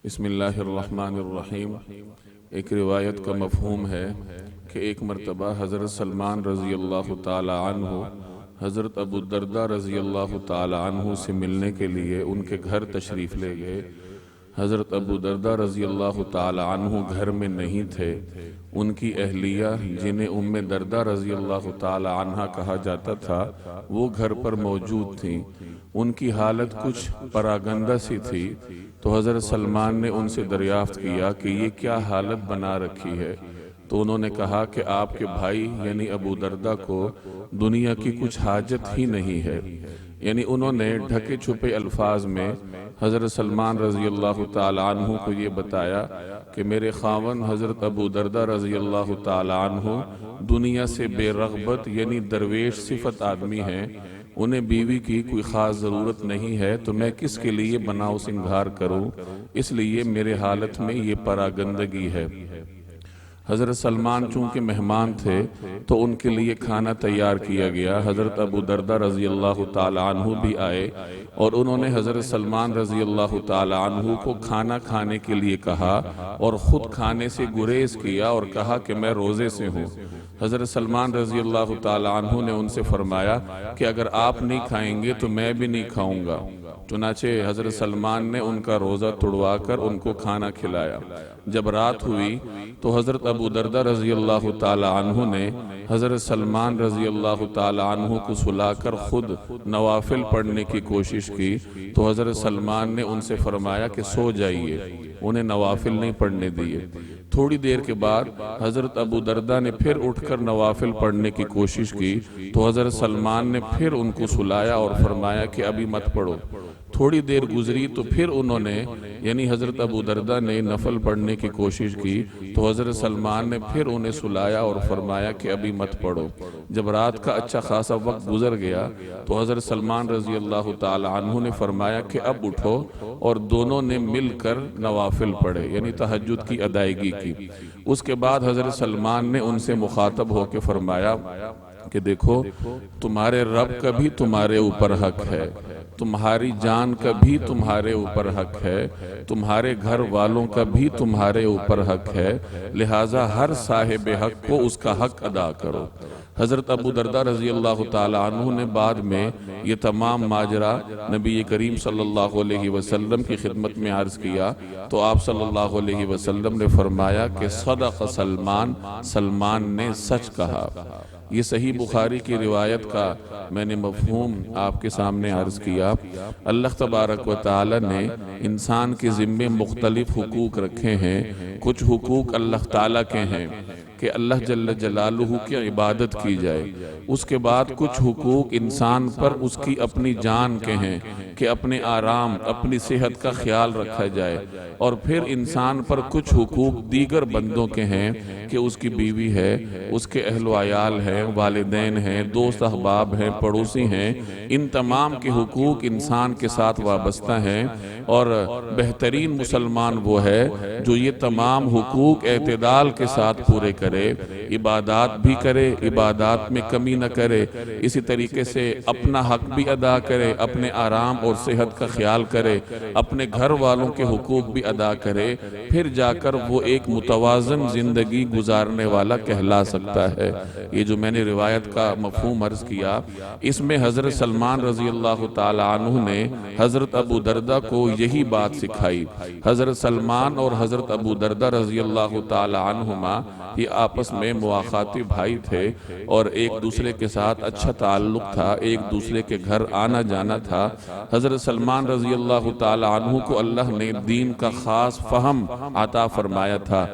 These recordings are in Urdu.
بسم اللہ الرحمن الرحیم۔ ایک روایت کا مفہوم ہے کہ ایک مرتبہ حضرت سلمان رضی اللہ تعالی عنہ حضرت ابو الدرداء رضی اللہ تعالی عنہ سے ملنے کے لیے ان کے گھر تشریف لے گئے۔ حضرت ابو الدرداء رضی اللہ تعالی عنہ گھر میں نہیں تھے۔ ان کی اہلیہ جنہیں ام درداء رضی اللہ تعالی عنہ کہا جاتا تھا وہ گھر پر موجود تھیں۔ ان کی حالت کچھ پراگندہ سی تھی، تو حضرت سلمان نے ان سے دریافت کیا کہ یہ کیا حالت بنا رکھی ہے؟ تو انہوں نے کہا کہ آپ کے بھائی یعنی ابو درداء کو دنیا کی کچھ حاجت ہی نہیں ہے۔ یعنی انہوں نے ڈھکے چھپے الفاظ میں حضرت سلمان رضی اللہ تعالی عنہ کو یہ بتایا کہ میرے خاوند حضرت ابو درداء رضی اللہ تعالی عنہ دنیا سے بے رغبت یعنی درویش صفت آدمی ہیں، انہیں بیوی کی کوئی خاص ضرورت نہیں ہے، تو میں کس کے لیے بناؤ سنگھار کروں؟ اس لیے میرے حالت میں یہ پراگندگی ہے۔ حضرت سلمان چونکہ مہمان تھے تو ان کے لیے کھانا تیار کیا گیا۔ حضرت ابو درداء رضی اللہ تعالی عنہ بھی آئے اور انہوں نے حضرت سلمان رضی اللہ تعالی عنہ کو کھانا کھانے کے لیے کہا اور خود کھانے سے گریز کیا اور کہا کہ میں روزے سے ہوں۔ حضرت سلمان رضی اللہ تعالی عنہ نے ان سے فرمایا کہ اگر آپ نہیں کھائیں گے تو میں بھی نہیں کھاؤں گا۔ چنانچہ حضرت سلمان نے ان کا روزہ توڑوا کر ان کو کھانا کھلایا۔ جب رات ہوئی تو حضرت ابو درداء رضی اللہ تعالی عنہ نے حضرت سلمان رضی اللہ تعالی عنہ کو سلا کر خود نوافل پڑھنے کی کوشش کی، تو حضرت سلمان نے ان سے فرمایا کہ سو جائیے، انہیں نوافل نہیں پڑھنے دیے۔ تھوڑی دیر کے بعد حضرت ابو درداء نے پھر اٹھ کر نوافل پڑھنے کی کوشش کی، تو حضرت سلمان نے پھر ان کو سلایا اور فرمایا کہ ابھی مت پڑھو۔ تھوڑی دیر گزری تو پھر انہوں نے یعنی حضرت ابو درداء نے نفل پڑھنے کی کوشش کی، تو حضرت سلمان نے پھر انہیں سلایا اور فرمایا کہ ابھی مت پڑھو۔ جب رات کا اچھا خاصا وقت گزر گیا تو حضرت سلمان رضی اللہ تعالی عنہ نے فرمایا کہ اب اٹھو، اور دونوں نے مل کر نوافل پڑھے یعنی تہجد کی ادائیگی کی۔ اس کے بعد حضرت سلمان نے ان سے مخاطب ہو کے فرمایا کہ دیکھو، تمہارے رب کا بھی تمہارے اوپر حق ہے، تمہاری جان کا بھی تمہارے اوپر حق ہے، تمہارے گھر والوں کا بھی تمہارے اوپر حق ہے، لہٰذا ہر صاحب حق کو اس کا حق ادا کرو۔ حضرت ابو درداء رضی اللہ تعالی عنہ نے بعد میں یہ تمام ماجرا نبی کریم صلی اللہ علیہ وسلم کی خدمت میں عرض کیا، تو آپ صلی اللہ علیہ وسلم نے فرمایا کہ صدق سلمان، سلمان نے سچ کہا۔ یہ صحیح بخاری کی روایت کا میں نے مفہوم آپ کے سامنے عرض کیا۔ اللہ تبارک و تعالی نے انسان کے ذمے مختلف حقوق رکھے ہیں۔ کچھ حقوق اللہ تعالی کے ہیں کہ اللہ جل جلالہ کی عبادت کی جائے۔ اس کے بعد کچھ حقوق انسان پر اس کی اپنی جان کے ہیں کہ اپنے آرام، اپنی صحت کا خیال رکھا جائے، اور پھر انسان پر کچھ حقوق دیگر بندوں کے ہیں کہ اس کی بیوی ہے، اس کے اہل و عیال ہیں، والدین ہیں، دوست احباب ہیں، پڑوسی ہیں۔ ان تمام کے حقوق انسان کے ساتھ وابستہ ہیں، اور بہترین مسلمان وہ ہے جو یہ تمام حقوق اعتدال کے ساتھ پورے کرے، عبادات بھی کرے، عبادات میں کمی نہ کرے، اسی طریقے سے اپنا حق بھی ادا کرے، اپنے آرام اور صحت کا خیال کرے، اپنے گھر والوں کے حقوق بھی ادا کرے، پھر جا کر وہ ایک متوازن زندگی گزارنے والا کہلا سکتا ہے۔ یہ جو میں نے روایت کا مفہوم عرض کیا، اس میں حضرت سلمان رضی اللہ تعالی عنہ نے حضرت ابو درداء کو یہی بات سکھائی۔ حضرت سلمان اور حضرت ابو درداء رضی اللہ تعالی عنہما یہ آپس میں مواخاتی بھائی تھے، اور ایک دوسرے کے ساتھ اچھا تعلق تھا، ایک دوسرے کے گھر آنا جانا تھا۔ حضرت سلمان رضی اللہ تعالی عنہ کو اللہ نے دین کا خاص فہم عطا فرمایا تھا۔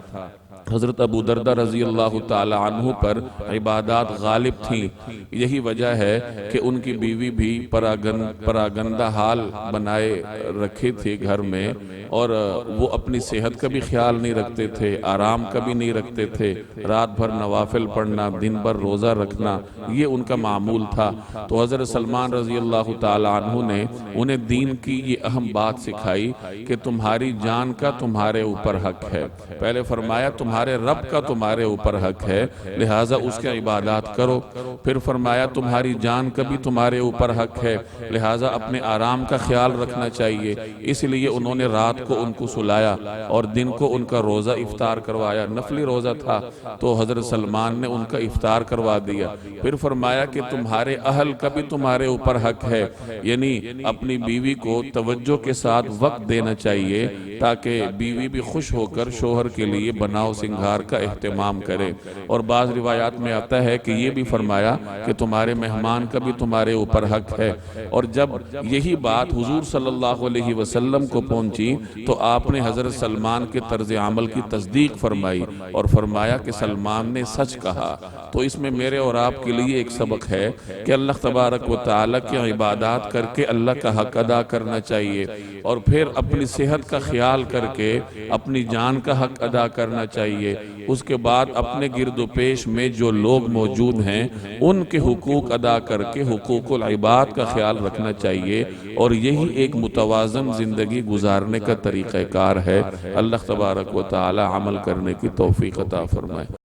حضرت ابو درداء رضی اللہ تعالی عنہ پر عبادات غالب تھیں، یہی وجہ ہے کہ ان کی بیوی بھی پراگندہ حال بنائے رکھے تھے گھر میں، اور وہ اپنی صحت کا بھی خیال نہیں رکھتے تھے، آرام کا بھی نہیں رکھتے تھے، رات بھر نوافل پڑھنا، دن بھر روزہ رکھنا، یہ ان کا معمول تھا۔ تو حضرت سلمان رضی اللہ تعالی عنہ نے انہیں دین کی یہ اہم بات سکھائی کہ تمہاری جان کا تمہارے اوپر حق ہے۔ پہلے فرمایا تمہاری تمہارے رب کا تمہارے اوپر حق ہے، لہٰذا اس کے عبادات کرو۔ پھر فرمایا تمہاری جان کا بھی تمہارے اوپر حق ہے، لہٰذا اپنے آرام کا خیال رکھنا چاہیے۔ اس لیے انہوں نے رات کو ان کو سلایا اور دن کو ان کا روزہ افطار کروایا، نفلی روزہ تھا تو حضرت سلمان نے ان کا افطار کروا دیا۔ پھر فرمایا کہ تمہارے اہل کا بھی تمہارے اوپر حق ہے، یعنی اپنی بیوی کو توجہ کے ساتھ وقت دینا چاہیے تاکہ بیوی بھی خوش ہو کر شوہر کے لیے بناؤ سنگھار کا اہتمام کرے۔ اور بعض روایات میں آتا ہے کہ یہ بھی فرمایا کہ تمہارے مہمان کا بھی تمہارے اوپر حق ہے۔ اور جب یہی بات حضور صلی اللہ علیہ وسلم کو پہنچی تو آپ نے حضرت سلمان کے طرز عمل کی تصدیق فرمائی اور فرمایا کہ سلمان نے سچ کہا۔ تو اس میں میرے اور آپ کے لیے ایک سبق ہے کہ اللہ تبارک و تعالیٰ کی عبادات کر کے اللہ کا حق ادا کرنا چاہیے، اور پھر اپنی صحت کا خیال کر کے اپنی جان کا حق ادا کرنا چاہیے۔ اس کے بعد اپنے گرد و پیش میں جو لوگ موجود ہیں ان کے حقوق ادا کر کے حقوق العباد کا خیال رکھنا چاہیے، اور یہی ایک متوازن زندگی گزارنے کا طریقہ کار ہے۔ اللہ تبارک و تعالی عمل کرنے کی توفیق عطا فرمائے۔